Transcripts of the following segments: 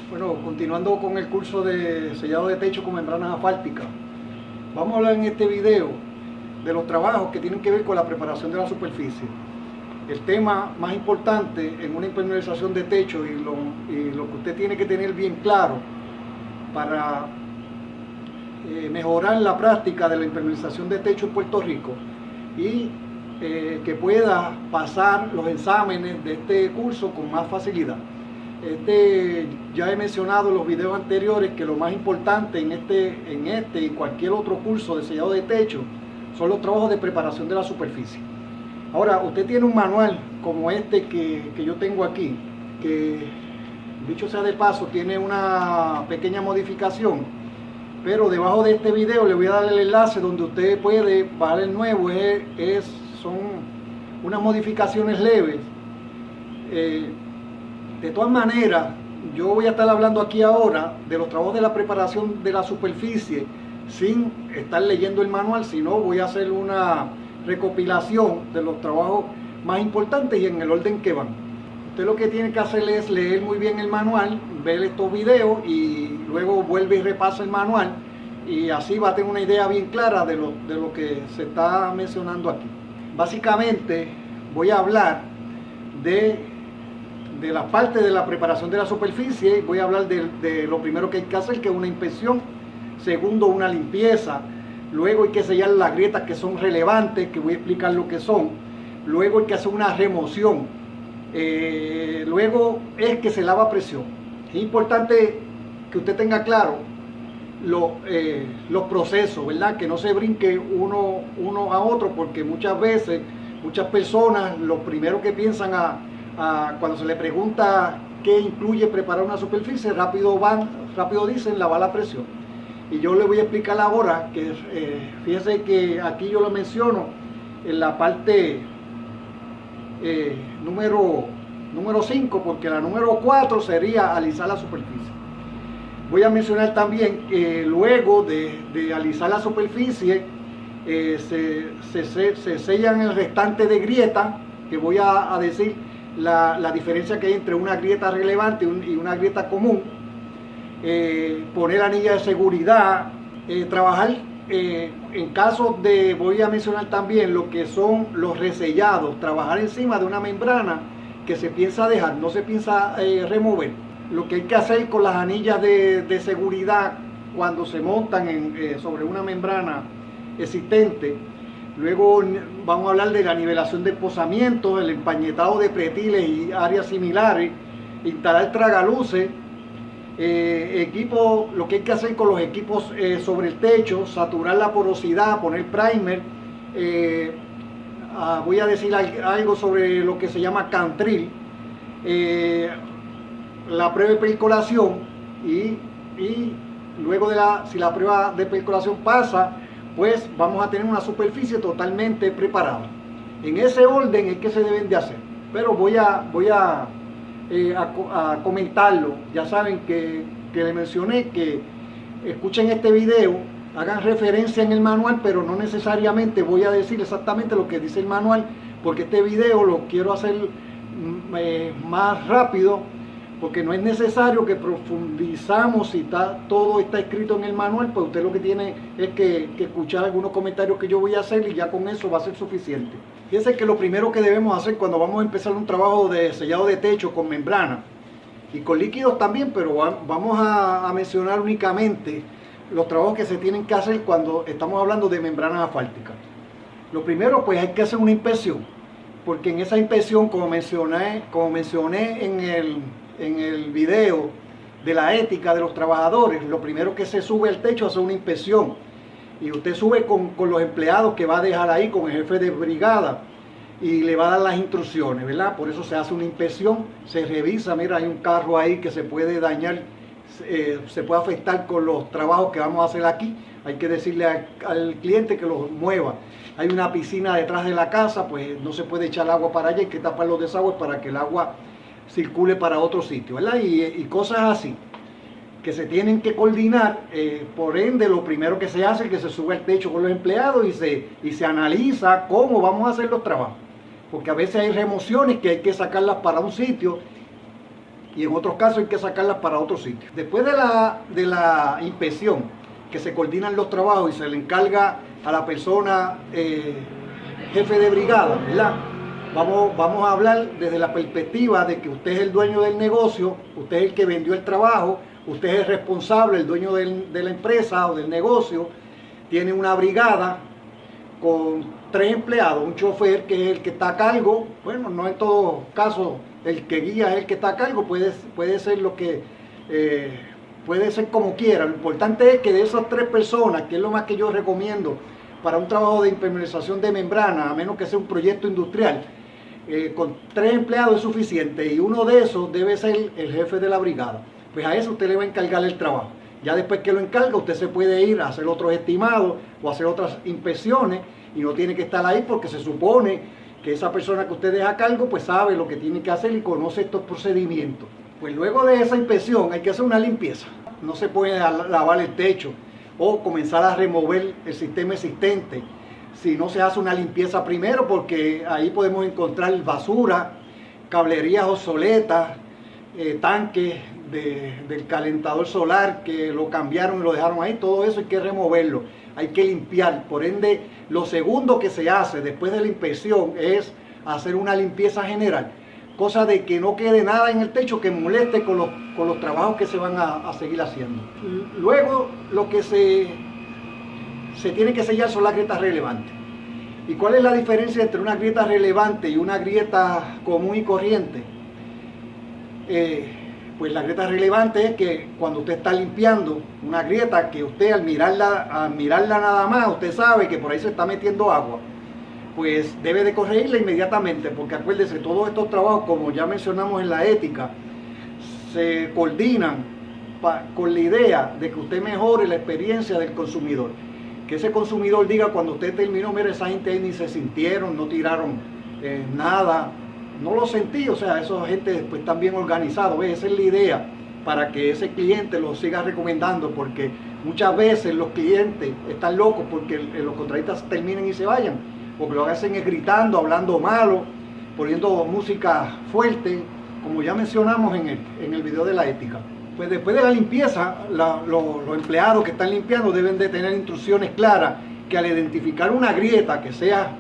Bueno, continuando con el curso de sellado de techo con membranas asfálticas, vamos a hablar en este video de los trabajos que tienen que ver con la preparación de la superficie. El tema más importante en una impermeabilización de techo y lo que usted tiene que tener bien claro para mejorar la práctica de la impermeabilización de techo en Puerto Rico y que pueda pasar los exámenes de este curso con más facilidad. Ya he mencionado en los videos anteriores que lo más importante en este y cualquier otro curso de sellado de techo son los trabajos de preparación de la superficie. Ahora, usted tiene un manual como este que yo tengo aquí, que dicho sea de paso tiene una pequeña modificación, pero debajo de este video le voy a dar el enlace donde usted puede bajar el nuevo. Son unas modificaciones leves. De todas maneras, yo voy a estar hablando aquí ahora de los trabajos de la preparación de la superficie sin estar leyendo el manual, sino voy a hacer una recopilación de los trabajos más importantes y en el orden que van. Usted lo que tiene que hacer es leer muy bien el manual, ver estos videos y luego vuelve y repasa el manual, y así va a tener una idea bien clara de lo que se está mencionando aquí. Básicamente voy a hablar de la parte de la preparación de la superficie. Voy a hablar de lo primero que hay que hacer, que es una inspección. Segundo, una limpieza. Luego hay que sellar las grietas que son relevantes, que voy a explicar lo que son. Luego hay que hacer una remoción. Luego es que se lava a presión. Es importante que usted tenga claro los procesos, ¿verdad? Que no se brinque uno a otro, porque muchas veces, muchas personas, lo primero que piensan cuando se le pregunta qué incluye preparar una superficie, rápido dicen lavar la presión. Y yo le voy a explicar ahora que fíjese que aquí yo lo menciono en la parte número 5, porque la número 4 sería alisar la superficie. Voy a mencionar también que luego de alisar la superficie se sellan el restante de grietas, que voy a decir la diferencia que hay entre una grieta relevante y una grieta común. Poner anilla de seguridad, trabajar en caso de, voy a mencionar también lo que son los resellados, trabajar encima de una membrana que se piensa dejar, no se piensa remover. Lo que hay que hacer con las anillas de seguridad cuando se montan sobre una membrana existente. Luego vamos a hablar de la nivelación de posamientos, el empañetado de pretiles y áreas similares, instalar tragaluces, lo que hay que hacer con los equipos sobre el techo, saturar la porosidad, poner primer. Voy a decir algo sobre lo que se llama cantril, la prueba de percolación y luego si la prueba de percolación pasa, pues vamos a tener una superficie totalmente preparada. En ese orden es que se deben de hacer, pero voy a comentarlo. Ya saben que le mencioné que escuchen este video, hagan referencia en el manual, pero no necesariamente voy a decir exactamente lo que dice el manual, porque este video lo quiero hacer más rápido, porque no es necesario que profundizamos si todo está escrito en el manual. Pues usted lo que tiene es que escuchar algunos comentarios que yo voy a hacer y ya con eso va a ser suficiente. Fíjense que lo primero que debemos hacer cuando vamos a empezar un trabajo de sellado de techo con membrana y con líquidos también, pero vamos a mencionar únicamente los trabajos que se tienen que hacer cuando estamos hablando de membranas asfálticas. Lo primero, pues hay que hacer una inspección, porque en esa inspección, como mencioné en el video de la ética de los trabajadores, lo primero que se sube al techo es hacer una inspección, y usted sube con los empleados que va a dejar ahí, con el jefe de brigada, y le va a dar las instrucciones, ¿verdad? Por eso se hace una inspección, se revisa. Mira, hay un carro ahí que se puede dañar, se puede afectar con los trabajos que vamos a hacer aquí. Hay que decirle al cliente que los mueva. Hay una piscina detrás de la casa, pues no se puede echar agua para allá, hay que tapar los desagües para que el agua circule para otro sitio, ¿verdad? Y cosas así que se tienen que coordinar. Por ende, lo primero que se hace es que se sube al techo con los empleados y se analiza cómo vamos a hacer los trabajos, porque a veces hay remociones que hay que sacarlas para un sitio y en otros casos hay que sacarlas para otro sitio. Después de la inspección, que se coordinan los trabajos y se le encarga a la persona jefe de brigada, ¿verdad? Vamos a hablar desde la perspectiva de que usted es el dueño del negocio, usted es el que vendió el trabajo, usted es el responsable, el dueño de la empresa o del negocio, tiene una brigada con 3 empleados, un chofer que es el que está a cargo. Bueno, no en todo caso el que guía es el que está a cargo, puede ser lo que puede ser como quiera. Lo importante es que de esas 3 personas, que es lo más que yo recomiendo para un trabajo de impermeabilización de membrana, a menos que sea un proyecto industrial, con 3 empleados es suficiente, y uno de esos debe ser el jefe de la brigada. Pues a eso usted le va a encargar el trabajo. Ya después que lo encarga, usted se puede ir a hacer otros estimados o hacer otras inspecciones, y no tiene que estar ahí porque se supone que esa persona que usted deja a cargo pues sabe lo que tiene que hacer y conoce estos procedimientos. Pues luego de esa inspección hay que hacer una limpieza. No se puede lavar el techo o comenzar a remover el sistema existente si no se hace una limpieza primero, porque ahí podemos encontrar basura, cablerías obsoletas, tanques del calentador solar que lo cambiaron y lo dejaron ahí. Todo eso hay que removerlo, hay que limpiar. Por ende, lo segundo que se hace después de la inspección es hacer una limpieza general, cosa de que no quede nada en el techo que moleste con los trabajos que se van a seguir haciendo. Luego, lo que se tiene que sellar son las grietas relevantes. ¿Y cuál es la diferencia entre una grieta relevante y una grieta común y corriente? Pues la grieta relevante es que cuando usted está limpiando una grieta, que usted al mirarla nada más, usted sabe que por ahí se está metiendo agua, pues debe de corregirla inmediatamente, porque acuérdese, todos estos trabajos, como ya mencionamos en la ética, se coordinan con la idea de que usted mejore la experiencia del consumidor. Que ese consumidor diga cuando usted terminó: mire, esa gente ahí ni se sintieron, no tiraron nada, no lo sentí. O sea, esa gente pues están bien organizados. Esa es la idea, para que ese cliente lo siga recomendando, porque muchas veces los clientes están locos porque los contratistas terminen y se vayan, porque lo que hacen es gritando, hablando malo, poniendo música fuerte, como ya mencionamos en el video de la ética. Pues después de la limpieza, los empleados que están limpiando deben de tener instrucciones claras, que al identificar una grieta que sea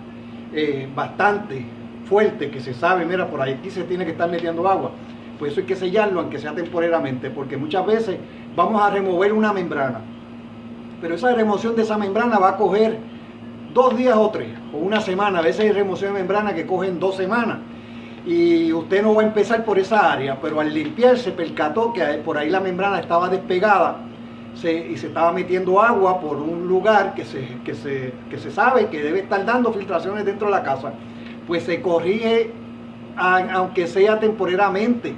bastante fuerte, que se sabe, mira, por aquí se tiene que estar metiendo agua, pues eso hay que sellarlo, aunque sea temporalmente, porque muchas veces vamos a remover una membrana, pero esa remoción de esa membrana va a coger 2 días o 3, o una semana. A veces hay remoción de membrana que cogen 2 semanas, y usted no va a empezar por esa área, pero al limpiar se percató que por ahí la membrana estaba despegada y se estaba metiendo agua por un lugar que se sabe que debe estar dando filtraciones dentro de la casa. Pues se corrige, aunque sea temporalmente,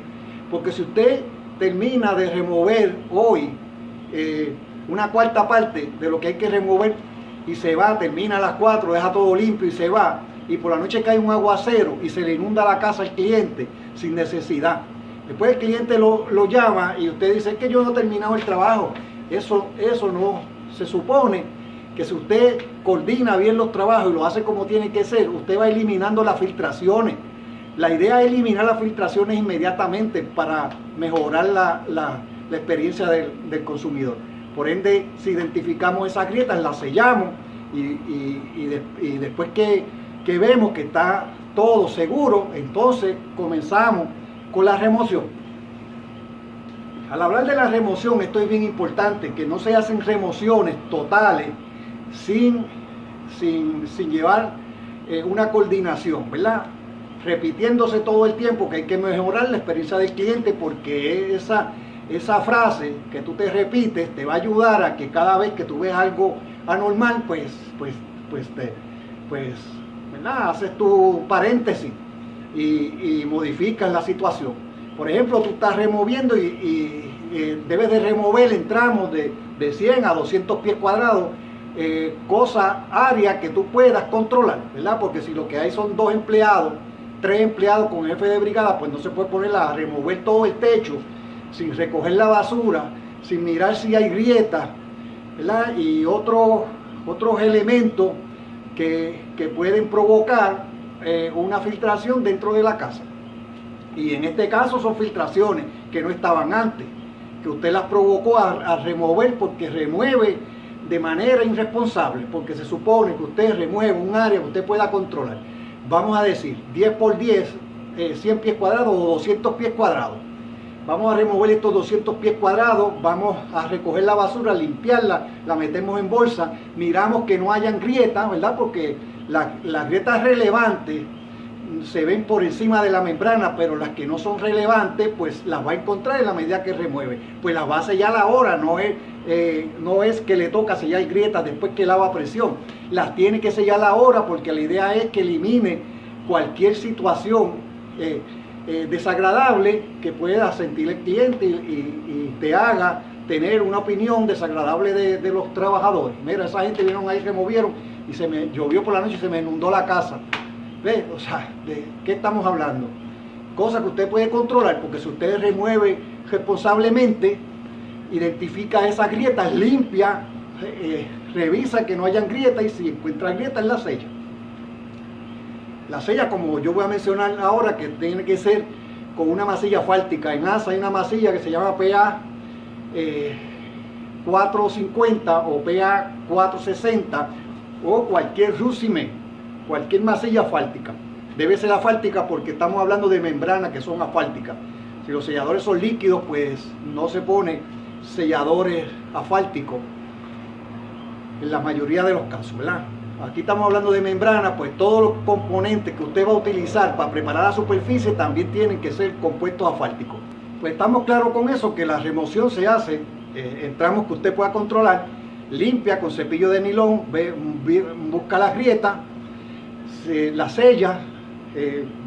porque si usted termina de remover hoy una cuarta parte de lo que hay que remover y se va, termina a las 4, deja todo limpio y se va, y por la noche cae un aguacero y se le inunda la casa al cliente sin necesidad, después el cliente lo llama y usted dice: es que yo no he terminado el trabajo. Eso no, se supone que si usted coordina bien los trabajos y lo hace como tiene que ser, usted va eliminando las filtraciones. La idea es eliminar las filtraciones inmediatamente para mejorar la experiencia del consumidor. Por ende, si identificamos esas grietas, las sellamos, y después que vemos que está todo seguro, entonces comenzamos con la remoción. Al hablar de la remoción, esto es bien importante, que no se hacen remociones totales sin llevar una coordinación, ¿verdad? Repitiéndose todo el tiempo que hay que mejorar la experiencia del cliente, porque esa frase que tú te repites te va a ayudar a que cada vez que tú ves algo anormal, pues ¿verdad? Haces tu paréntesis y modificas la situación. Por ejemplo, tú estás removiendo y debes de remover en tramos de 100 a 200 pies cuadrados, áreas que tú puedas controlar, ¿verdad? Porque si lo que hay son 2 empleados, 3 empleados con jefe de brigada, pues no se puede poner a remover todo el techo sin recoger la basura, sin mirar si hay grietas, ¿verdad? Y otros elementos que pueden provocar una filtración dentro de la casa. Y en este caso son filtraciones que no estaban antes, que usted las provocó a remover porque remueve de manera irresponsable, porque se supone que usted remueve un área que usted pueda controlar. Vamos a decir 10 por 10, 100 pies cuadrados o 200 pies cuadrados. Vamos a remover estos 200 pies cuadrados, vamos a recoger la basura, limpiarla, la metemos en bolsa, miramos que no hayan grietas, ¿verdad? Porque las grietas relevantes se ven por encima de la membrana, pero las que no son relevantes, pues las va a encontrar en la medida que remueve. Pues las va a sellar ahora, no es que le toca sellar grietas después que lava a presión. Las tiene que sellar ahora porque la idea es que elimine cualquier situación desagradable que pueda sentir el cliente y te haga tener una opinión desagradable de los trabajadores. Mira, esa gente vinieron ahí, removieron y llovió por la noche y se me inundó la casa. ¿Ve? O sea, ¿de qué estamos hablando? Cosas que usted puede controlar, porque si usted remueve responsablemente, identifica esas grietas, limpia, revisa que no hayan grietas y si encuentra grietas, la sella. La sella, como yo voy a mencionar ahora, que tiene que ser con una masilla asfáltica. En ASA hay una masilla que se llama PA 450 o PA 460 o cualquier Rusime, cualquier masilla asfáltica. Debe ser asfáltica porque estamos hablando de membranas que son asfálticas. Si los selladores son líquidos, pues no se pone selladores asfálticos en la mayoría de los casos, ¿verdad? Aquí estamos hablando de membranas, pues todos los componentes que usted va a utilizar para preparar la superficie también tienen que ser compuestos asfálticos. Pues estamos claros con eso, que la remoción se hace en tramos que usted pueda controlar, limpia con cepillo de nilón, busca las grietas, se la sella,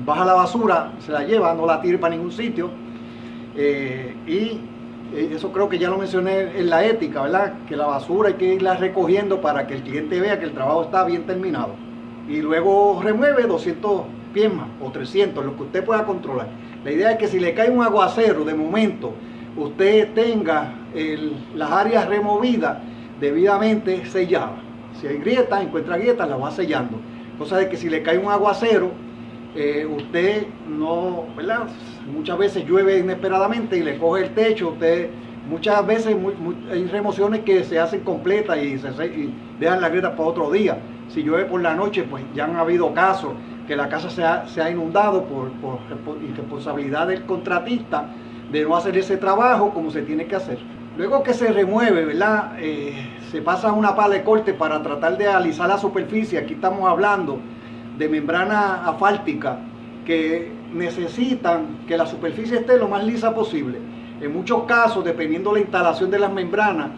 baja la basura, se la lleva, no la tire para ningún sitio, y eso creo que ya lo mencioné en la ética, ¿verdad? Que la basura hay que irla recogiendo para que el cliente vea que el trabajo está bien terminado. Y luego remueve 200 pies más o 300, lo que usted pueda controlar. La idea es que si le cae un aguacero de momento, usted tenga las áreas removidas debidamente selladas. Si hay grietas, encuentra grietas, las va sellando. Cosa de que si le cae un aguacero, usted no, ¿verdad? Muchas veces llueve inesperadamente y le coge el techo, muchas veces hay remociones que se hacen completas y dejan la grieta para otro día. Si llueve por la noche, pues ya han habido casos que la casa se ha inundado por irresponsabilidad del contratista de no hacer ese trabajo como se tiene que hacer. Luego que se remueve, ¿verdad? Se pasa una pala de corte para tratar de alisar la superficie. Aquí estamos hablando de membrana asfáltica que necesitan que la superficie esté lo más lisa posible. En muchos casos, dependiendo de la instalación de las membranas,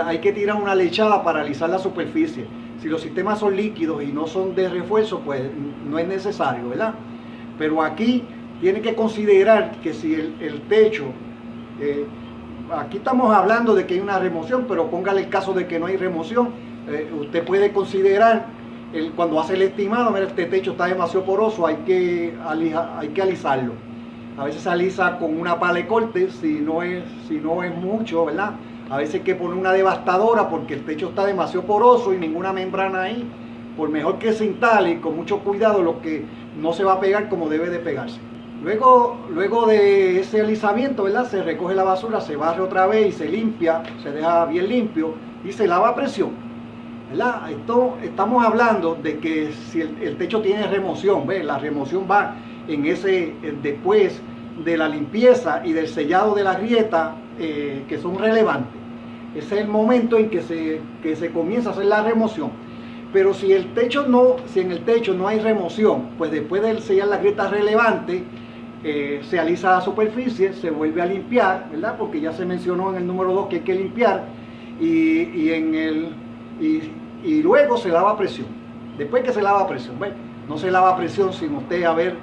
hay que tirar una lechada para alisar la superficie. Si los sistemas son líquidos y no son de refuerzo, pues no es necesario, ¿verdad? Pero aquí tiene que considerar que si el techo, aquí estamos hablando de que hay una remoción, pero póngale el caso de que no hay remoción, usted puede considerar cuando hace el estimado, mira, este techo está demasiado poroso, hay que alisarlo. A veces se alisa con una pala de corte, si no es mucho, ¿verdad? A veces hay que poner una devastadora porque el techo está demasiado poroso y ninguna membrana ahí. Por mejor que se instale, con mucho cuidado, lo que no se va a pegar como debe de pegarse. Luego de ese alisamiento, ¿verdad? Se recoge la basura, se barre otra vez y se limpia, se deja bien limpio y se lava a presión. ¿Verdad? Estamos hablando de que si el techo tiene remoción, ¿ves? La remoción va después de la limpieza y del sellado de las grietas que son relevantes. Ese es el momento en que se comienza a hacer la remoción. Pero si en el techo no hay remoción, pues después de sellar las grietas relevantes, se alisa la superficie, se vuelve a limpiar, ¿verdad? Porque ya se mencionó en el número 2 que hay que limpiar y luego se lava a presión. Después que se lava a presión, ¿ves? No se lava a presión sin usted haber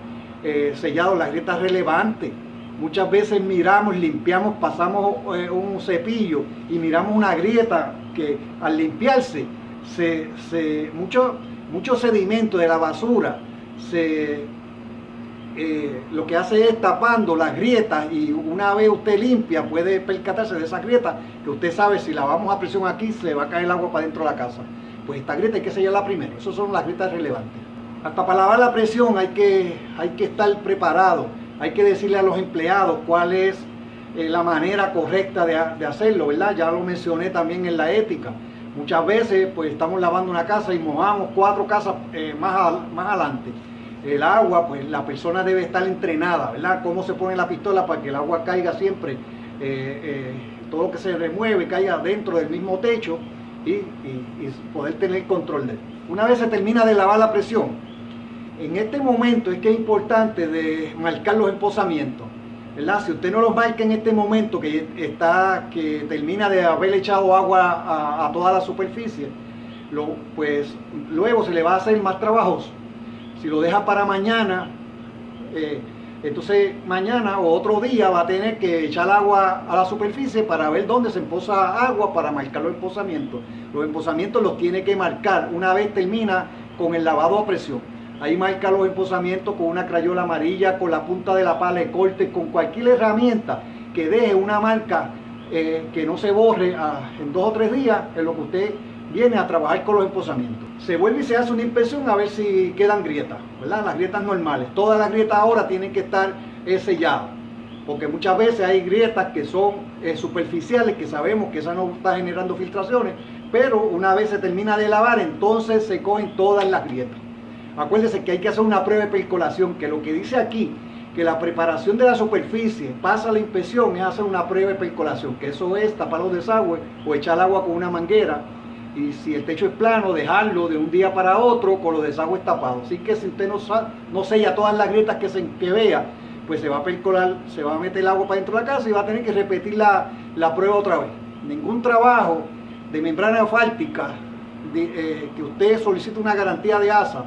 sellado las grietas relevantes. Muchas veces limpiamos, pasamos un cepillo y miramos una grieta que al limpiarse mucho sedimento de la basura lo que hace es tapando las grietas, y una vez usted limpia puede percatarse de esas grietas que usted sabe si lavamos a presión aquí se va a caer el agua para dentro de la casa. Pues esta grieta hay que sellarla primero. Esas son las grietas relevantes. Hasta para lavar la presión hay que estar preparado. hay que decirle a los empleados cuál es la manera correcta de hacerlo, ¿verdad? Ya lo mencioné también en la ética. Muchas veces pues estamos lavando una casa y mojamos 4 casas más adelante. El agua, pues la persona debe estar entrenada, ¿verdad? Cómo se pone la pistola para que el agua caiga siempre, todo lo que se remueve caiga dentro del mismo techo y poder tener control de él. Una vez se termina de lavar la presión, en este momento es que es importante de marcar los empozamientos, ¿verdad? Si usted no los marca en este momento que termina de haber echado agua a toda la superficie, pues luego se le va a hacer más trabajoso. Si lo deja para mañana, entonces mañana o otro día va a tener que echar agua a la superficie para ver dónde se empoza agua para marcar los empozamientos. Los empozamientos los tiene que marcar una vez termina con el lavado a presión. Ahí marca los empozamientos con una crayola amarilla, con la punta de la pala de corte, con cualquier herramienta que deje una marca que no se borre en 2 o 3 días, en lo que usted viene a trabajar con los empozamientos. Se vuelve y se hace una inspección a ver si quedan grietas, ¿verdad? Las grietas normales. Todas las grietas ahora tienen que estar selladas, porque muchas veces hay grietas que son superficiales, que sabemos que esa no está generando filtraciones, pero una vez se termina de lavar, entonces se cogen todas las grietas. Acuérdense que hay que hacer una prueba de percolación, que lo que dice aquí, que la preparación de la superficie pasa la inspección, es hacer una prueba de percolación, que eso es tapar los desagües o echar agua con una manguera. Y si el techo es plano, dejarlo de un día para otro con los desagües tapados. Así que si usted no sella todas las grietas que vea, pues se va a percolar, se va a meter el agua para dentro de la casa y va a tener que repetir la prueba otra vez. Ningún trabajo de membrana asfáltica que usted solicite una garantía de ASA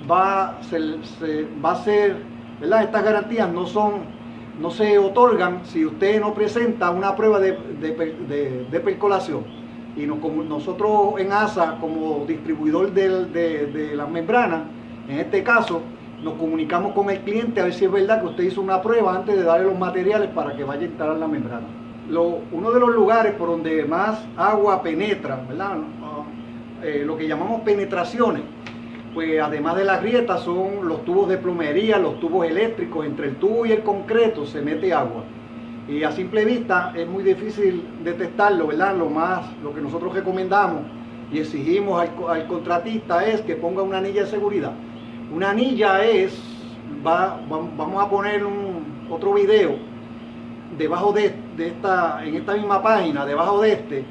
va a ser, ¿verdad? Estas garantías no se otorgan si usted no presenta una prueba de percolación. Y nosotros en ASA, como distribuidor de las membranas, en este caso, nos comunicamos con el cliente a ver si es verdad que usted hizo una prueba antes de darle los materiales para que vaya a instalar la membrana. Uno de los lugares por donde más agua penetra, ¿verdad? Lo que llamamos penetraciones, pues además de las grietas son los tubos de plomería, los tubos eléctricos. Entre el tubo y el concreto se mete agua. Y a simple vista es muy difícil detectarlo, ¿verdad? Lo que nosotros recomendamos y exigimos al contratista es que ponga una anilla de seguridad. Una anilla vamos a poner otro video debajo en esta misma página, debajo de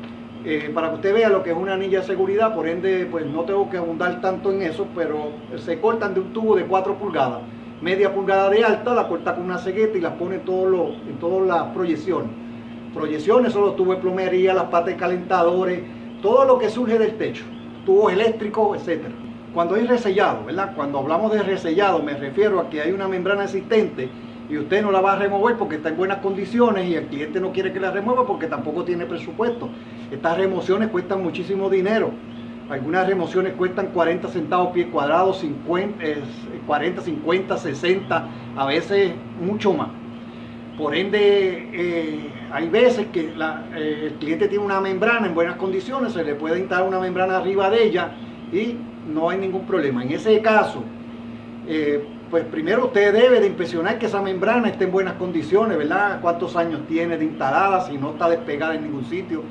para que usted vea lo que es una anilla de seguridad. Por ende, pues no tengo que abundar tanto en eso, pero se cortan de un tubo de 4 pulgadas. Media pulgada de alta, la corta con una cegueta y las pone en todas las proyecciones. Proyecciones son los tubos de plomería, las patas de calentadores, todo lo que surge del techo, tubos eléctricos, etc. Cuando hay resellado, ¿verdad? Cuando hablamos de resellado me refiero a que hay una membrana existente y usted no la va a remover porque está en buenas condiciones y el cliente no quiere que la remueva porque tampoco tiene presupuesto. Estas remociones cuestan muchísimo dinero. Algunas remociones cuestan 40 centavos pie cuadrado, 40, 50, 60, a veces mucho más. Por ende, hay veces que el cliente tiene una membrana en buenas condiciones, se le puede instalar una membrana arriba de ella y no hay ningún problema. En ese caso, pues primero usted debe de inspeccionar que esa membrana esté en buenas condiciones, ¿verdad? Cuántos años tiene de instalada, si no está despegada en ningún sitio,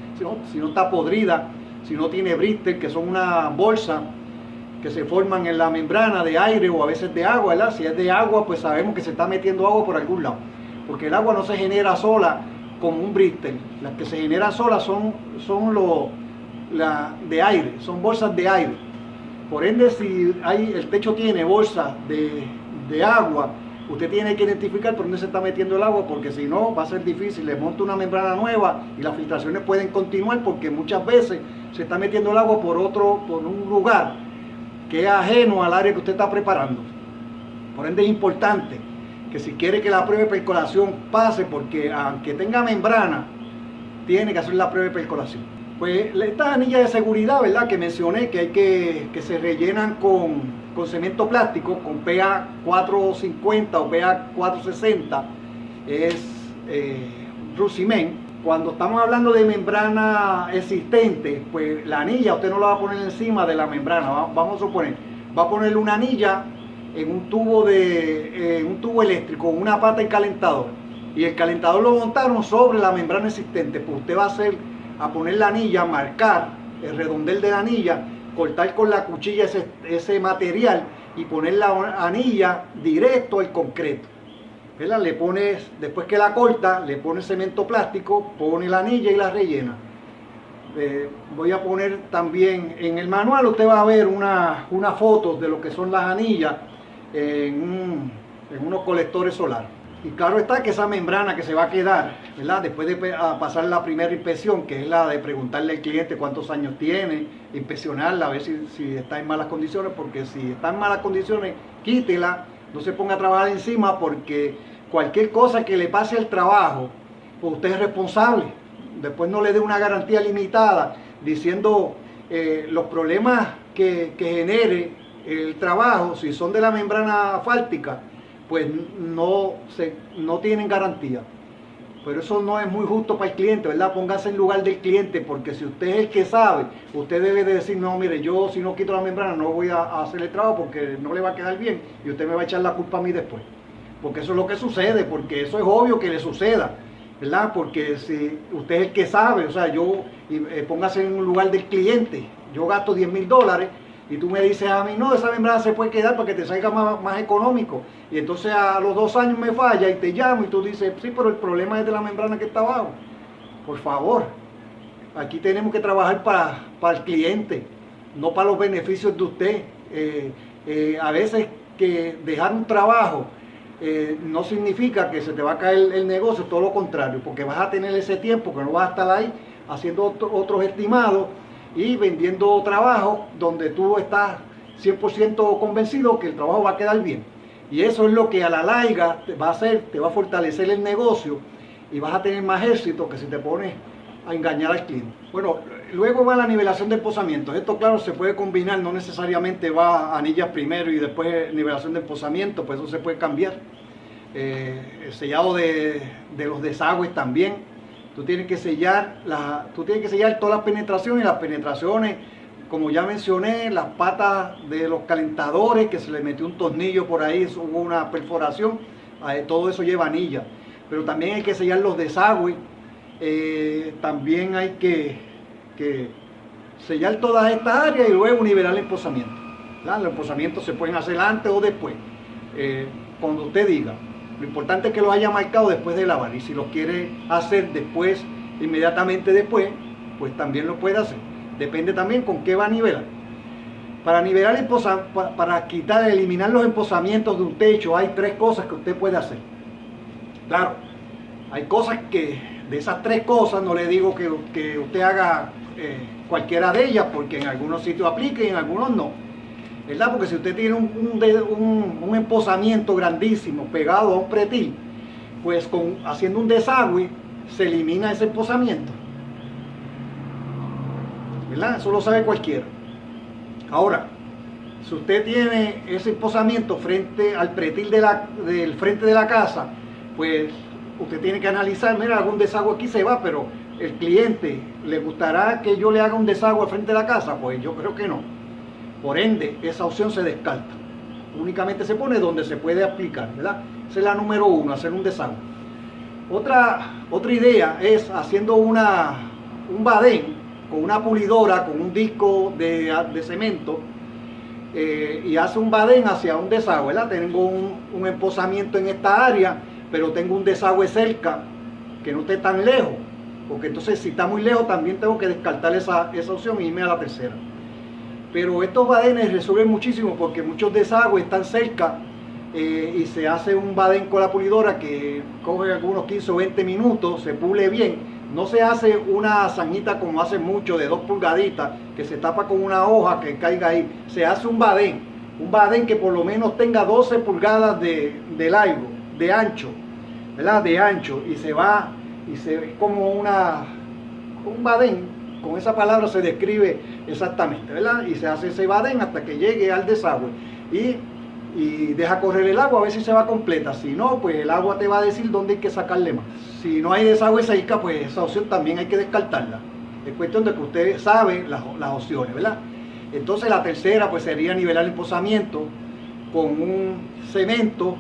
si no está podrida, si no tiene blister, que son una bolsa que se forman en la membrana de aire o a veces de agua, ¿verdad? Si es de agua, pues sabemos que se está metiendo agua por algún lado, porque el agua no se genera sola como un blister. Las que se generan solas son de aire, son bolsas de aire. Por ende, si el techo tiene bolsas de agua, usted tiene que identificar por dónde se está metiendo el agua, porque si no va a ser difícil. Le monta una membrana nueva y las filtraciones pueden continuar, porque muchas veces se está metiendo el agua por un lugar que es ajeno al área que usted está preparando. Por ende es importante que si quiere que la prueba de percolación pase, porque aunque tenga membrana, tiene que hacer la prueba de percolación. Pues estas anillas de seguridad, ¿verdad?, que mencioné, que se rellenan con cemento plástico, con PA 450 o PA 460, es Rucimen. Cuando estamos hablando de membrana existente, pues la anilla usted no la va a poner encima de la membrana. Vamos a suponer, va a ponerle una anilla en un tubo eléctrico, una pata y calentador. Y el calentador lo montaron sobre la membrana existente. Pues usted va a poner la anilla, marcar el redondel de la anilla, cortar con la cuchilla ese material y poner la anilla directo al concreto. ¿Verdad? Le pones, después que la corta, le pones cemento plástico, pone la anilla y la rellena. Voy a poner también en el manual, usted va a ver una foto de lo que son las anillas en unos colectores solares. Y claro está que esa membrana que se va a quedar, ¿verdad? Después de pasar la primera inspección, que es la de preguntarle al cliente cuántos años tiene, inspeccionarla, a ver si está en malas condiciones, porque si está en malas condiciones, quítela, no se ponga a trabajar encima, porque cualquier cosa que le pase al trabajo, pues usted es responsable. Después no le dé una garantía limitada diciendo los problemas que genere el trabajo, si son de la membrana asfáltica, pues no tienen garantía. Pero eso no es muy justo para el cliente, ¿verdad? Póngase en lugar del cliente, porque si usted es el que sabe, usted debe de decir, no, mire, yo si no quito la membrana no voy a hacer el trabajo porque no le va a quedar bien y usted me va a echar la culpa a mí después. Porque eso es lo que sucede, porque eso es obvio que le suceda, ¿verdad? Porque si usted es el que sabe, o sea, póngase en un lugar del cliente, yo gasto $10,000 y tú me dices a mí, no, esa membrana se puede quedar para que te salga más económico. Y entonces a los 2 años me falla y te llamo y tú dices, sí, pero el problema es de la membrana que está abajo. Por favor, aquí tenemos que trabajar para el cliente, no para los beneficios de usted. A veces que dejar un trabajo no significa que se te va a caer el negocio, todo lo contrario, porque vas a tener ese tiempo que no vas a estar ahí haciendo otros estimados y vendiendo trabajo donde tú estás 100% convencido que el trabajo va a quedar bien. Y eso es lo que a la larga te va a hacer, te va a fortalecer el negocio y vas a tener más éxito que si te pones a engañar al cliente. Bueno, luego va la nivelación de empozamientos. Esto, claro, se puede combinar, no necesariamente va anillas primero y después nivelación de empozamiento, pues eso se puede cambiar. El sellado de los desagües también. Tú tienes que sellar todas las penetraciones, como ya mencioné, las patas de los calentadores, que se le metió un tornillo por ahí, hubo una perforación, todo eso lleva anilla. Pero también hay que sellar los desagües, también hay que sellar todas estas áreas y luego nivelar el empozamiento. Los empozamientos se pueden hacer antes o después, cuando usted diga. Lo importante es que los haya marcado después de lavar, y si los quiere hacer después, inmediatamente después, pues también lo puede hacer. Depende también con qué va a nivelar. Para nivelar, para eliminar los empozamientos de un techo, hay 3 cosas que usted puede hacer. Claro, hay cosas que, de esas 3 cosas, no le digo que usted haga cualquiera de ellas, porque en algunos sitios aplica y en algunos no. ¿Verdad? Porque si usted tiene un empozamiento grandísimo pegado a un pretil, pues haciendo un desagüe se elimina ese empozamiento. ¿Verdad? Eso lo sabe cualquiera. Ahora, si usted tiene ese empozamiento frente al pretil del frente de la casa, pues usted tiene que analizar, mira, algún desagüe aquí se va, pero el cliente, ¿le gustará que yo le haga un desagüe al frente de la casa? Pues yo creo que no. Por ende, esa opción se descarta. Únicamente se pone donde se puede aplicar, ¿verdad? Esa es la número 1, hacer un desagüe. Otra idea es haciendo un badén con una pulidora, con un disco de cemento, y hace un badén hacia un desagüe, ¿verdad? Tengo un empozamiento en esta área, pero tengo un desagüe cerca, que no esté tan lejos, porque entonces si está muy lejos también tengo que descartar esa opción e irme a la tercera. Pero estos badenes resuelven muchísimo, porque muchos desagües están cerca y se hace un badén con la pulidora que coge algunos 15 o 20 minutos, se pule bien. No se hace una zanjita como hacen muchos de 2 pulgaditas que se tapa con una hoja que caiga ahí. Se hace un badén que por lo menos tenga 12 pulgadas de largo, de ancho, ¿verdad? De ancho, y se ve como un badén. Con esa palabra se describe exactamente, ¿verdad? Y se hace ese badén hasta que llegue al desagüe y deja correr el agua a ver si se va completa. Si no, pues el agua te va a decir dónde hay que sacarle más. Si no hay desagüe cerca, pues esa opción también hay que descartarla. Es cuestión de que usted sabe las opciones, ¿verdad? Entonces la tercera pues sería nivelar el empozamiento. con un cemento,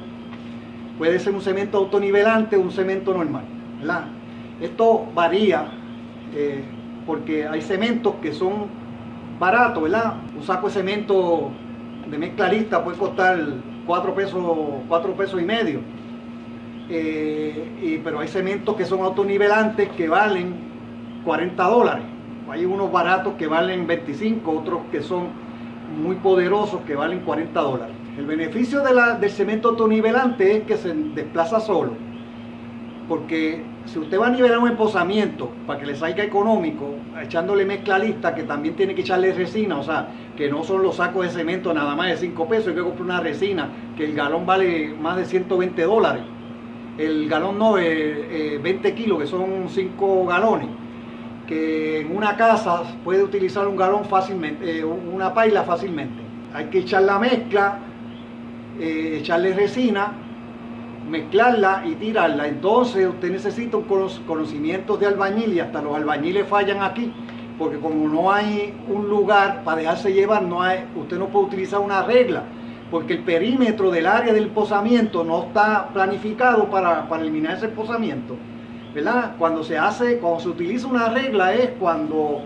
puede ser un cemento autonivelante o un cemento normal, ¿verdad? Esto varía porque hay cementos que son baratos, ¿verdad? Un saco de cemento de mezcla lista puede costar 4 pesos y medio. Pero hay cementos que son autonivelantes que valen $40. Hay unos baratos que valen 25, otros que son muy poderosos que valen $40. El beneficio del cemento autonivelante es que se desplaza solo, porque si usted va a nivelar un empozamiento para que le salga económico, echándole mezcla lista, que también tiene que echarle resina, o sea, que no son los sacos de cemento nada más de 5 pesos, hay que comprar una resina que el galón vale más de $120. El galón no, 20 kilos, que son 5 galones, que en una casa puede utilizar un galón fácilmente, una paila fácilmente. Hay que echar la mezcla, echarle resina, mezclarla y tirarla. Entonces usted necesita un conocimiento de albañil, y hasta los albañiles fallan aquí, porque como no hay un lugar para dejarse llevar, usted no puede utilizar una regla, porque el perímetro del área del empozamiento no está planificado para eliminar ese empozamiento, ¿verdad? Cuando se utiliza una regla es cuando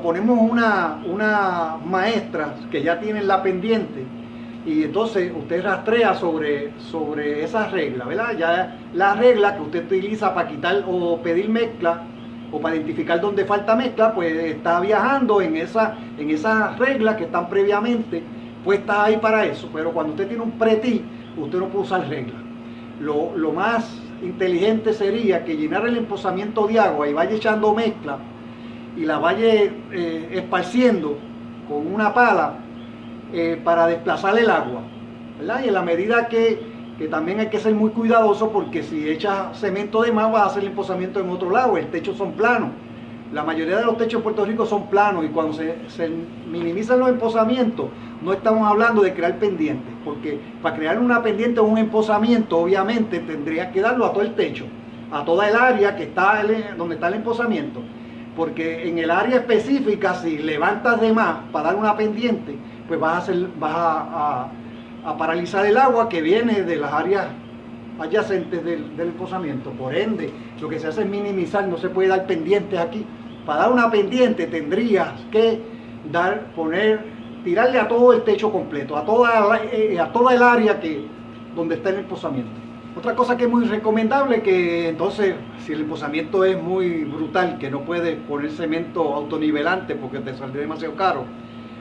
ponemos una maestra que ya tiene la pendiente, y entonces usted rastrea sobre esa regla, ¿verdad? Ya la regla que usted utiliza para quitar o pedir mezcla o para identificar dónde falta mezcla, pues está viajando en esas reglas que están previamente puestas ahí para eso. Pero cuando usted tiene un pretil, usted no puede usar reglas. Lo más inteligente sería que llenara el empozamiento de agua y vaya echando mezcla y la vaya esparciendo con una pala para desplazar el agua, ¿verdad? Y en la medida que también hay que ser muy cuidadoso, porque si echas cemento de más vas a hacer el empozamiento en otro lado. El techo son planos, la mayoría de los techos en Puerto Rico son planos, y cuando se minimizan los empozamientos no estamos hablando de crear pendientes, porque para crear una pendiente o un empozamiento obviamente tendría que darlo a todo el techo, a toda el área que está donde está el empozamiento, porque en el área específica, si levantas de más para dar una pendiente, pues vas a paralizar el agua que viene de las áreas adyacentes del empozamiento. Por ende, lo que se hace es minimizar, no se puede dar pendientes aquí. Para dar una pendiente tendrías que tirarle a todo el techo completo, a toda el área donde está el empozamiento. Otra cosa que es muy recomendable, que entonces, si el empozamiento es muy brutal, que no puedes poner cemento autonivelante porque te saldría demasiado caro,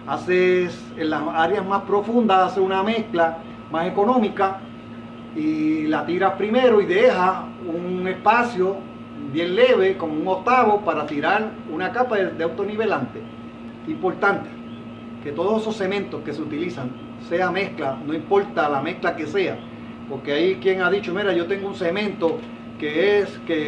haces en las áreas más profundas, haces una mezcla más económica y la tiras primero y dejas un espacio bien leve, como un octavo, para tirar una capa de autonivelante. Importante que todos esos cementos que se utilizan sea mezcla, no importa la mezcla que sea, porque hay quien ha dicho, mira, yo tengo un cemento que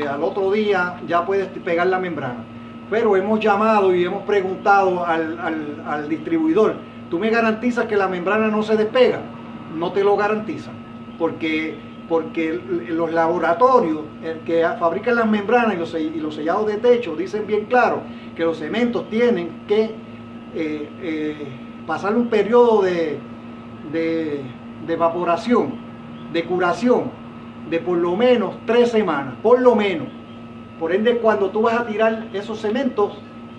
al otro día ya puedes pegar la membrana. Pero hemos llamado y hemos preguntado al distribuidor, ¿tú me garantizas que la membrana no se despega? No te lo garantizan, porque los laboratorios que fabrican las membranas y los sellados de techo dicen bien claro que los cementos tienen que pasar un periodo de evaporación, de curación, de por lo menos 3 semanas, por lo menos. Por ende, cuando tú vas a tirar esos cementos,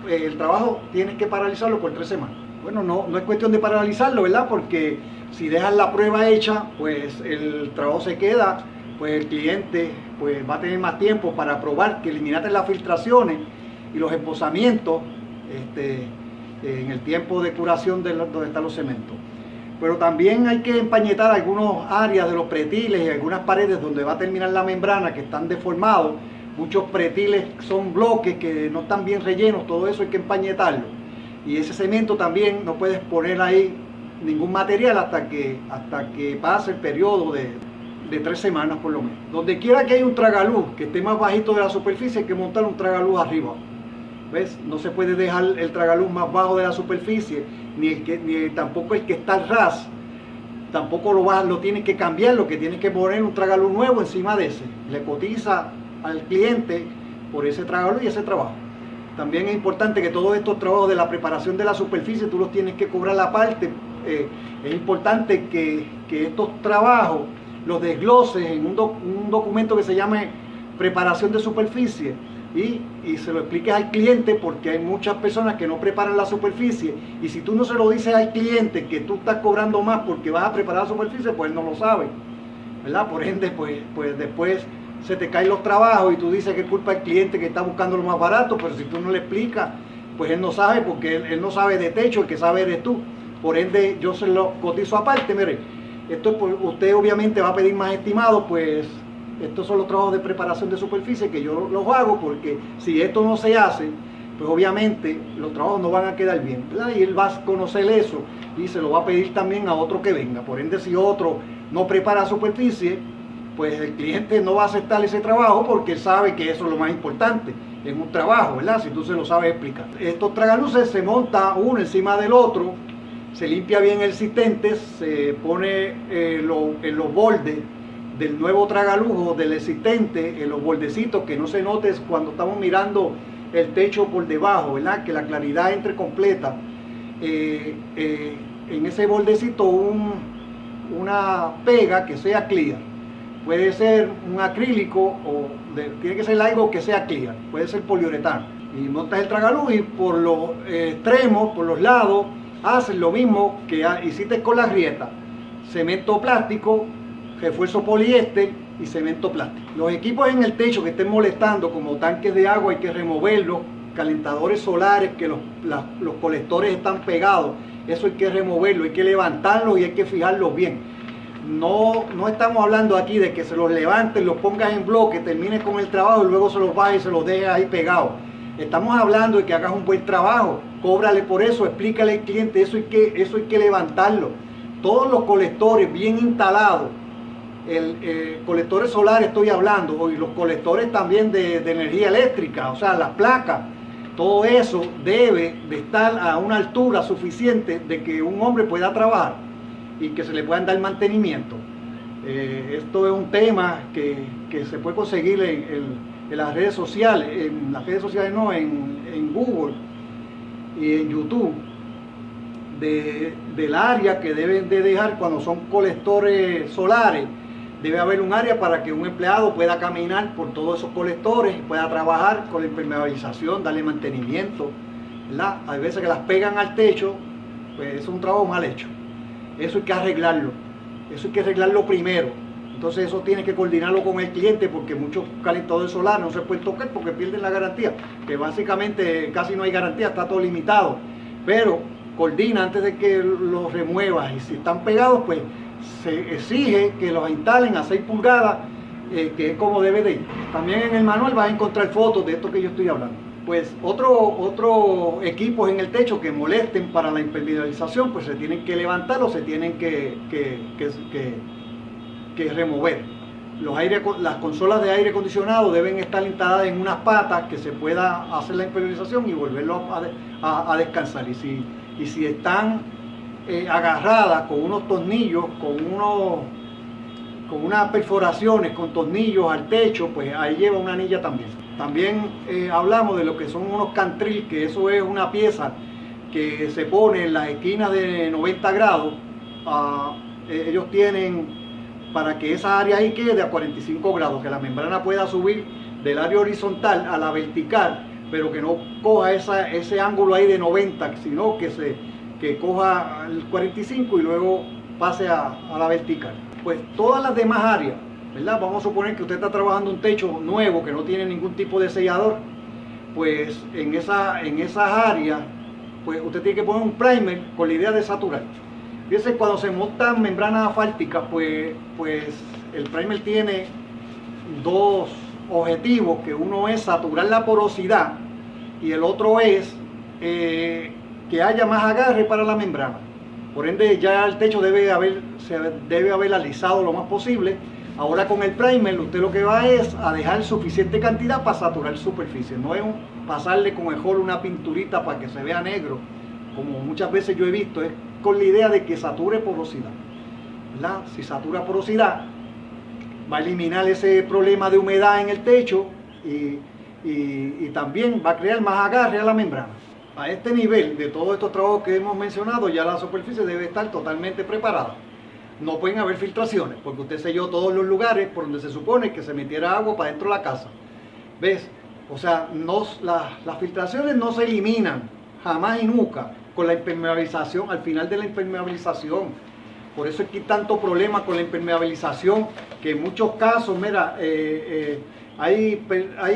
el trabajo tienes que paralizarlo por 3 semanas. Bueno, no es cuestión de paralizarlo, ¿verdad? Porque si dejas la prueba hecha, pues el trabajo se queda, pues el cliente pues va a tener más tiempo para probar que eliminaste las filtraciones y los empozamientos en el tiempo de curación donde están los cementos. Pero también hay que empañetar algunas áreas de los pretiles y algunas paredes donde va a terminar la membrana, que están deformados. Muchos pretiles son bloques que no están bien rellenos, todo eso hay que empañetarlo. Y ese cemento también no puedes poner ahí ningún material hasta que pase el periodo de 3 semanas por lo menos. Donde quiera que haya un tragaluz que esté más bajito de la superficie, hay que montar un tragaluz arriba. ¿Ves? No se puede dejar el tragaluz más bajo de la superficie, ni tampoco el que está al ras, tampoco lo tienes que cambiar, lo que tienes que poner un tragaluz nuevo encima de ese. Le cotiza al cliente por ese tragaluz y ese trabajo. También es importante que todos estos trabajos de la preparación de la superficie tú los tienes que cobrar aparte. Es importante que estos trabajos los desgloses en un documento que se llame preparación de superficie y se lo expliques al cliente, porque hay muchas personas que no preparan la superficie, y si tú no se lo dices al cliente que tú estás cobrando más porque vas a preparar la superficie, pues él no lo sabe, ¿verdad? Por ende, pues después se te caen los trabajos y tú dices que es culpa del cliente que está buscando lo más barato, pero si tú no le explicas, pues él no sabe, porque él no sabe de techo, el que sabe eres tú. Por ende, yo se lo cotizo aparte. Mire, esto es usted obviamente va a pedir más estimado, pues estos son los trabajos de preparación de superficie que yo los hago, porque si esto no se hace, pues obviamente los trabajos no van a quedar bien, ¿verdad? Y él va a conocer eso y se lo va a pedir también a otro que venga. Por ende, si otro no prepara superficie, pues el cliente no va a aceptar ese trabajo, porque sabe que eso es lo más importante en un trabajo, ¿verdad? Si tú se lo sabes explicar. Estos tragaluces se monta uno encima del otro, se limpia bien el existente, se pone en los bordes del nuevo tragaluz del existente, en los bordecitos, que no se note cuando estamos mirando el techo por debajo, ¿verdad? Que la claridad entre completa. En ese bordecito una pega que sea clear. Puede ser un acrílico tiene que ser algo que sea clear, puede ser poliuretano. Y montas el tragaluz y por los extremos, por los lados, haces lo mismo que hiciste con las grietas: cemento plástico, refuerzo poliéster y cemento plástico. Los equipos en el techo que estén molestando, como tanques de agua, hay que removerlos. Calentadores solares, que los colectores están pegados, eso hay que removerlo, hay que levantarlos y hay que fijarlos bien. No estamos hablando aquí de que se los levantes, los pongas en bloque, termines con el trabajo y luego se los bajes y se los dejes ahí pegados. Estamos hablando de que hagas un buen trabajo, cóbrale por eso, explícale al cliente, eso hay que levantarlo. Todos los colectores bien instalados, colectores solares estoy hablando, y los colectores también de energía eléctrica, o sea, las placas, todo eso debe de estar a una altura suficiente de que un hombre pueda trabajar y que se le puedan dar mantenimiento. Esto es un tema que se puede conseguir en las redes sociales, en Google y en YouTube, del área que deben de dejar cuando son colectores solares. Debe haber un área para que un empleado pueda caminar por todos esos colectores y pueda trabajar con la impermeabilización, darle mantenimiento, ¿verdad? Hay veces que las pegan al techo, pues es un trabajo mal hecho. Eso hay que arreglarlo primero. Entonces eso tiene que coordinarlo con el cliente, porque muchos calentadores solares no se pueden tocar porque pierden la garantía, que básicamente casi no hay garantía, está todo limitado. Pero coordina antes de que los remuevas, y si están pegados, pues se exige que los instalen a 6 pulgadas, que es como debe de ir. También en el manual vas a encontrar fotos de esto que yo estoy hablando. Pues otros equipos en el techo que molesten para la impermeabilización, pues se tienen que levantar o se tienen que remover. Las consolas de aire acondicionado deben estar instaladas en unas patas que se pueda hacer la impermeabilización y volverlo a descansar. Y si están agarradas con unos tornillos, con unas perforaciones, con tornillos al techo, pues ahí lleva una anilla también. También hablamos de lo que son unos cantril, que eso es una pieza que se pone en las esquinas de 90 grados. Ellos tienen para que esa área ahí quede a 45 grados, que la membrana pueda subir del área horizontal a la vertical, pero que no coja ese ángulo ahí de 90, sino que coja el 45 y luego pase a la vertical. Pues todas las demás áreas, ¿verdad? Vamos a suponer que usted está trabajando un techo nuevo que no tiene ningún tipo de sellador, pues en esas áreas, pues usted tiene que poner un primer con la idea de saturar. Fíjense, cuando se montan membranas asfálticas, pues el primer tiene dos objetivos, que uno es saturar la porosidad y el otro es que haya más agarre para la membrana. Por ende, ya el techo se debe haber alisado lo más posible. Ahora con el primer usted lo que va es a dejar suficiente cantidad para saturar superficie. No es pasarle con el jol una pinturita para que se vea negro, como muchas veces yo he visto. Es con la idea de que sature porosidad, ¿verdad? Si satura porosidad, va a eliminar ese problema de humedad en el techo y y también va a crear más agarre a la membrana. A este nivel de todos estos trabajos que hemos mencionado, ya la superficie debe estar totalmente preparada. No pueden haber filtraciones, porque usted selló todos los lugares por donde se supone que se metiera agua para dentro de la casa. ¿Ves? O sea, las filtraciones no se eliminan jamás y nunca con la impermeabilización, al final de la impermeabilización. Por eso es que hay tanto problema con la impermeabilización, que en muchos casos, mira, hay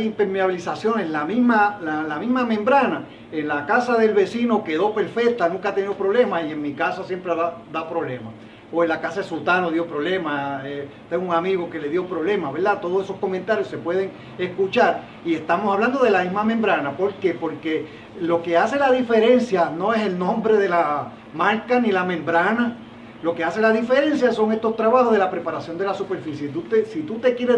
impermeabilizaciones, la misma membrana en la casa del vecino quedó perfecta, nunca ha tenido problemas, y en mi casa siempre da problemas. O en la casa de sultano dio problemas, tengo un amigo que le dio problemas, ¿verdad? Todos esos comentarios se pueden escuchar y estamos hablando de la misma membrana. ¿Por qué? Porque lo que hace la diferencia no es el nombre de la marca ni la membrana. Lo que hace la diferencia son estos trabajos de la preparación de la superficie. Si tú te quieres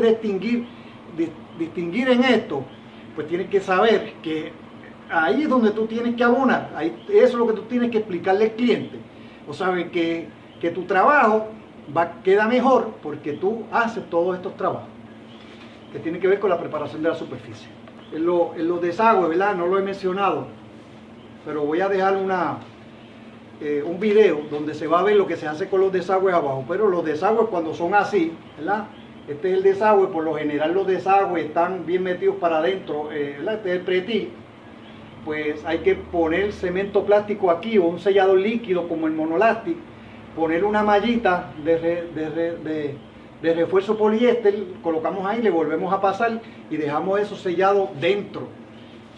distinguir en esto, pues tienes que saber que ahí es donde tú tienes que abonar. Eso es lo que tú tienes que explicarle al cliente. O sabes que tu trabajo queda mejor porque tú haces todos estos trabajos que tienen que ver con la preparación de la superficie. En los desagües, ¿verdad? No lo he mencionado, pero voy a dejar un video donde se va a ver lo que se hace con los desagües abajo. Pero los desagües, cuando son así, ¿verdad? Este es el desagüe, por lo general los desagües están bien metidos para adentro, ¿verdad? Este es el pretil. Pues hay que poner cemento plástico aquí o un sellador líquido como el Monolastic, poner una mallita de refuerzo poliéster, colocamos ahí, le volvemos a pasar y dejamos eso sellado dentro.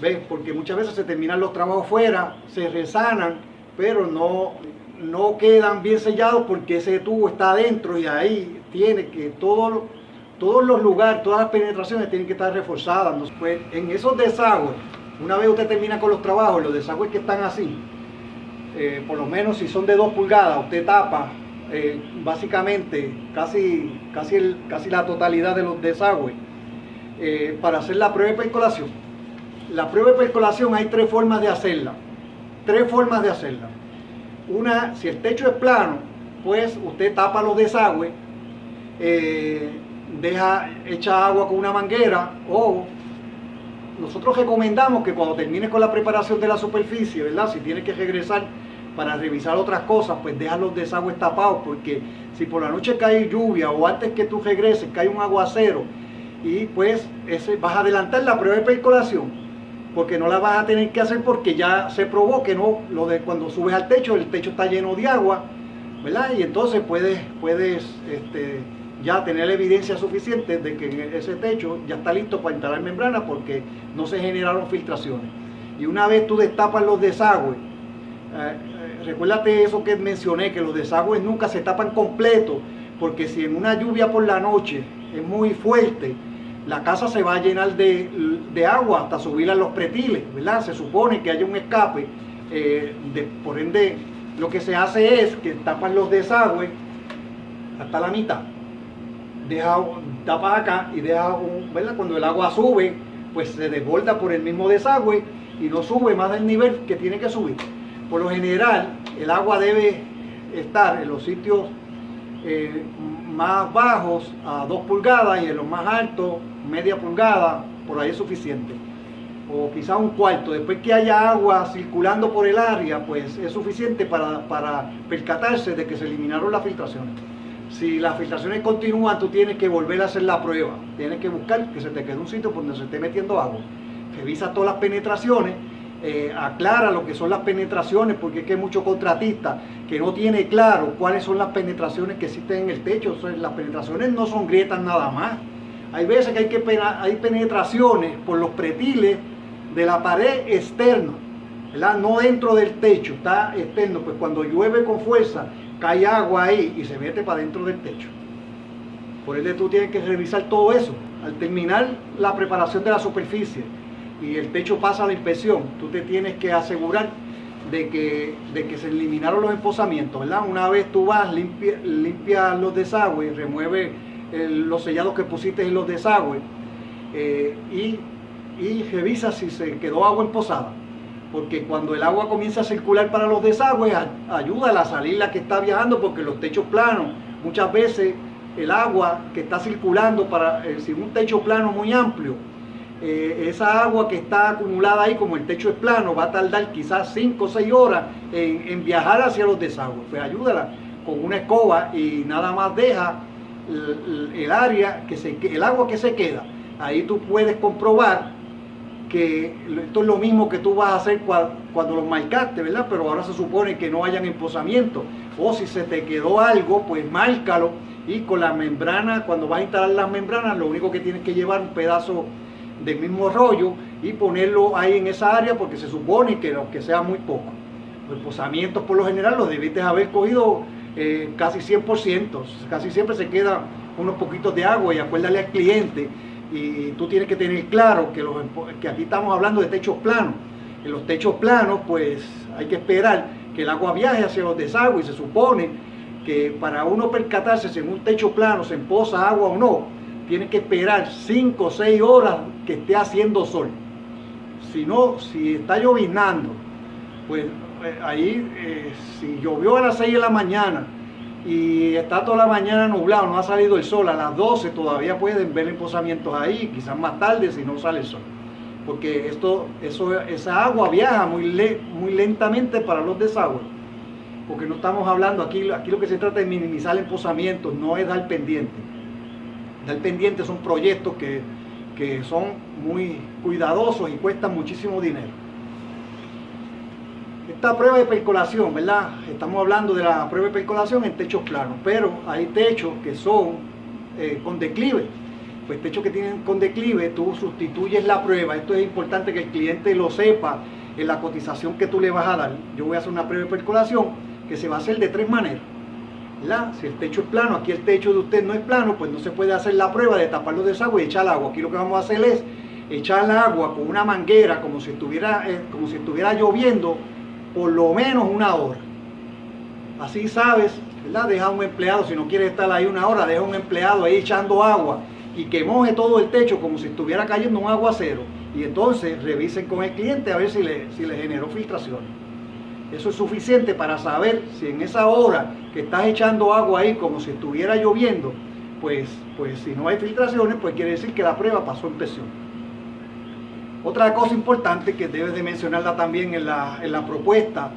¿Ves? Porque muchas veces se terminan los trabajos fuera, se resanan, pero no quedan bien sellados porque ese tubo está adentro y ahí tiene que todos los lugares, todas las penetraciones tienen que estar reforzadas. Pues en esos desagües, una vez usted termina con los trabajos, los desagües que están así, por lo menos si son de 2 pulgadas, usted tapa básicamente casi la totalidad de los desagües para hacer la prueba de percolación. La prueba de percolación hay 3 formas de hacerla. Una, si el techo es plano, pues usted tapa los desagües, echa agua con una manguera, o nosotros recomendamos que cuando termines con la preparación de la superficie, ¿verdad? Si tienes que regresar para revisar otras cosas, pues deja los desagües tapados, porque si por la noche cae lluvia o antes que tú regreses cae un aguacero, y pues vas a adelantar la prueba de percolación, porque no la vas a tener que hacer porque ya se probó que no, cuando subes al techo, el techo está lleno de agua, ¿verdad? Y entonces puedes ya tener la evidencia suficiente de que ese techo ya está listo para instalar membrana porque no se generaron filtraciones. Y una vez tú destapas los desagües, recuérdate eso que mencioné, que los desagües nunca se tapan completo, porque si en una lluvia por la noche es muy fuerte, la casa se va a llenar de agua hasta subir a los pretiles, ¿verdad? Se supone que haya un escape, por ende lo que se hace es que tapan los desagües hasta la mitad, tapas acá y deja ¿verdad? Cuando el agua sube, pues se desborda por el mismo desagüe y no sube más del nivel que tiene que subir. Por lo general, el agua debe estar en los sitios más bajos a 2 pulgadas y en los más altos, media pulgada, por ahí es suficiente. O quizá 1/4. Después que haya agua circulando por el área, pues es suficiente para percatarse de que se eliminaron las filtraciones. Si las filtraciones continúan, tú tienes que volver a hacer la prueba. Tienes que buscar que se te quede un sitio donde se esté metiendo agua. Revisa todas las penetraciones. Aclara lo que son las penetraciones, porque es que hay muchos contratistas que no tiene claro cuáles son las penetraciones que existen en el techo. O sea, las penetraciones no son grietas nada más. Hay veces que hay penetraciones por los pretiles de la pared externa, ¿verdad? No dentro del techo, está externo. Pues cuando llueve con fuerza, cae agua ahí y se mete para dentro del techo. Por ende tú tienes que revisar todo eso. Al terminar la preparación de la superficie y el techo pasa a la inspección, tú te tienes que asegurar de que se eliminaron los empozamientos, ¿verdad? Una vez tú vas, limpias los desagües, remueves los sellados que pusiste en los desagües y revisas si se quedó agua empozada, porque cuando el agua comienza a circular para los desagües, ayuda a salir la que está viajando, porque los techos planos, muchas veces el agua que está circulando si un techo plano muy amplio, esa agua que está acumulada ahí, como el techo es plano, va a tardar quizás 5 o 6 horas en viajar hacia los desagües. Pues ayúdala con una escoba y nada más deja el área, el agua que se queda. Ahí tú puedes comprobar que esto es lo mismo que tú vas a hacer cuando los marcaste, ¿verdad? Pero ahora se supone que no hayan empozamiento. O si se te quedó algo, pues márcalo, y con la membrana, cuando vas a instalar las membranas, lo único que tienes que llevar un pedazo del mismo rollo y ponerlo ahí en esa área, porque se supone que aunque sea muy poco. Los empozamientos por lo general los debiste haber cogido casi 100%, casi siempre se quedan unos poquitos de agua, y acuérdale al cliente, y tú tienes que tener claro que aquí estamos hablando de techos planos. En los techos planos pues hay que esperar que el agua viaje hacia los desagües, y se supone que para uno percatarse si en un techo plano se empoza agua o no, tiene que esperar 5 o 6 horas que esté haciendo sol. Si no, si está lloviznando, pues ahí si llovió a las 6 de la mañana y está toda la mañana nublado, no ha salido el sol, a las 12 todavía pueden ver empozamientos ahí, quizás más tarde si no sale el sol. Porque esa agua viaja muy lentamente para los desagües. Porque no estamos hablando, aquí lo que se trata es minimizar empozamientos, no es dar pendiente. Dar pendiente son proyectos que son muy cuidadosos y cuestan muchísimo dinero. Esta prueba de percolación, ¿verdad? Estamos hablando de la prueba de percolación en techos planos, pero hay techos que son con declive. Pues techos que tienen con declive, tú sustituyes la prueba. Esto es importante que el cliente lo sepa en la cotización que tú le vas a dar. Yo voy a hacer una prueba de percolación que se va a hacer de 3 maneras, ¿verdad? Si el techo es plano, aquí el techo de usted no es plano, pues no se puede hacer la prueba de tapar los desagües y echar agua. Aquí lo que vamos a hacer es echar el agua con una manguera como si estuviera lloviendo por lo menos 1 hora. Así sabes, ¿verdad? Deja un empleado, si no quieres estar ahí 1 hora, deja un empleado ahí echando agua y que moje todo el techo como si estuviera cayendo un aguacero, y entonces revisen con el cliente a ver si le generó filtraciones. Eso es suficiente para saber si en esa hora que estás echando agua ahí como si estuviera lloviendo, pues si no hay filtraciones, pues quiere decir que la prueba pasó en presión. Otra cosa importante que debes de mencionarla también en la propuesta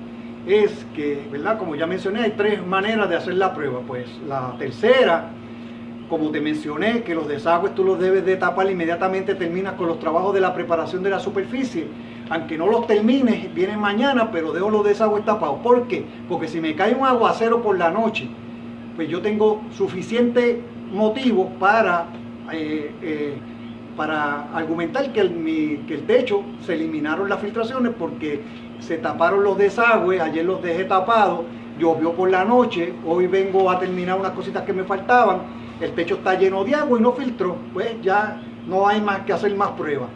es que, ¿verdad? Como ya mencioné, hay 3 maneras de hacer la prueba. Pues la tercera, como te mencioné, que los desagües tú los debes de tapar inmediatamente terminas con los trabajos de la preparación de la superficie. Aunque no los termines, vienen mañana, pero dejo los desagües tapados. ¿Por qué? Porque si me cae un aguacero por la noche, pues yo tengo suficiente motivo para argumentar que el techo se eliminaron las filtraciones, porque se taparon los desagües, ayer los dejé tapados, llovió por la noche, hoy vengo a terminar unas cositas que me faltaban, el techo está lleno de agua y no filtró, pues ya no hay más que hacer más pruebas.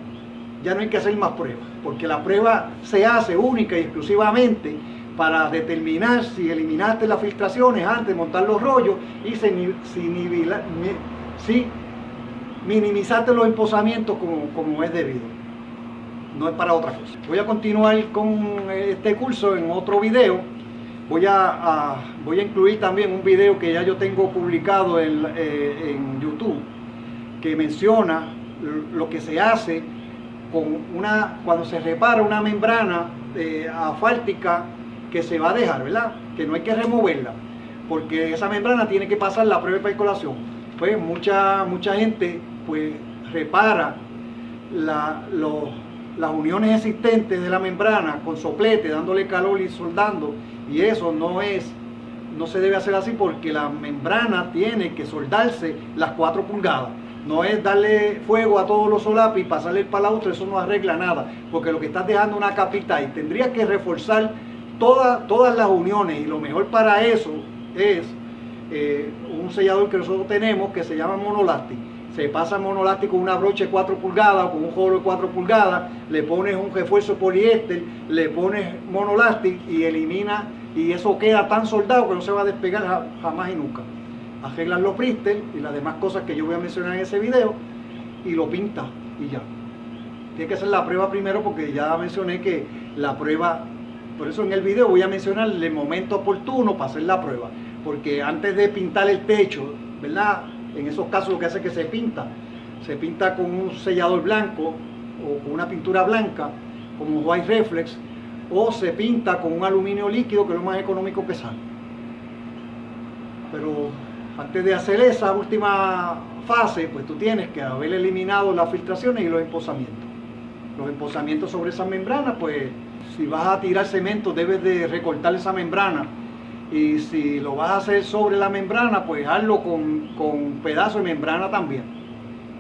Ya no hay que hacer más pruebas, porque la prueba se hace única y exclusivamente para determinar si eliminaste las filtraciones antes de montar los rollos y si minimizaste los empozamientos como es debido. No es para otra cosa. Voy a continuar con este curso en otro video. Voy a incluir también un video que ya yo tengo publicado en YouTube, que menciona lo que se hace cuando se repara una membrana asfáltica que se va a dejar, ¿verdad? Que no hay que removerla, porque esa membrana tiene que pasar la prueba de percolación. Pues mucha gente pues repara las uniones existentes de la membrana con soplete, dándole calor y soldando, y eso no se debe hacer así, porque la membrana tiene que soldarse las 4 pulgadas. No es darle fuego a todos los solapes y pasarle el palaustre, eso no arregla nada, porque lo que estás dejando es una capita, y tendrías que reforzar todas las uniones, y lo mejor para eso es un sellador que nosotros tenemos que se llama Monolastic. Se pasa Monolastic con una brocha de 4 pulgadas o con un joro de 4 pulgadas, le pones un refuerzo de poliéster, le pones Monolastic y elimina, y eso queda tan soldado que no se va a despegar jamás y nunca. Arreglas los bristles y las demás cosas que yo voy a mencionar en ese video y lo pintas y ya. Tienes que hacer la prueba primero, porque ya mencioné que la prueba, por eso en el video voy a mencionar el momento oportuno para hacer la prueba, porque antes de pintar el techo, ¿verdad? En esos casos lo que hace es que se pinta con un sellador blanco o con una pintura blanca como White Reflex, o se pinta con un aluminio líquido, que es lo más económico que sale. Pero antes de hacer esa última fase, pues tú tienes que haber eliminado las filtraciones y los emposamientos. Los emposamientos sobre esa membrana, pues si vas a tirar cemento debes de recortar esa membrana, y si lo vas a hacer sobre la membrana, pues hazlo con pedazos de membrana también.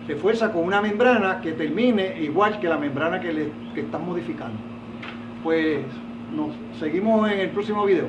Refuerza con una membrana que termine igual que la membrana que estás modificando. Pues nos seguimos en el próximo video.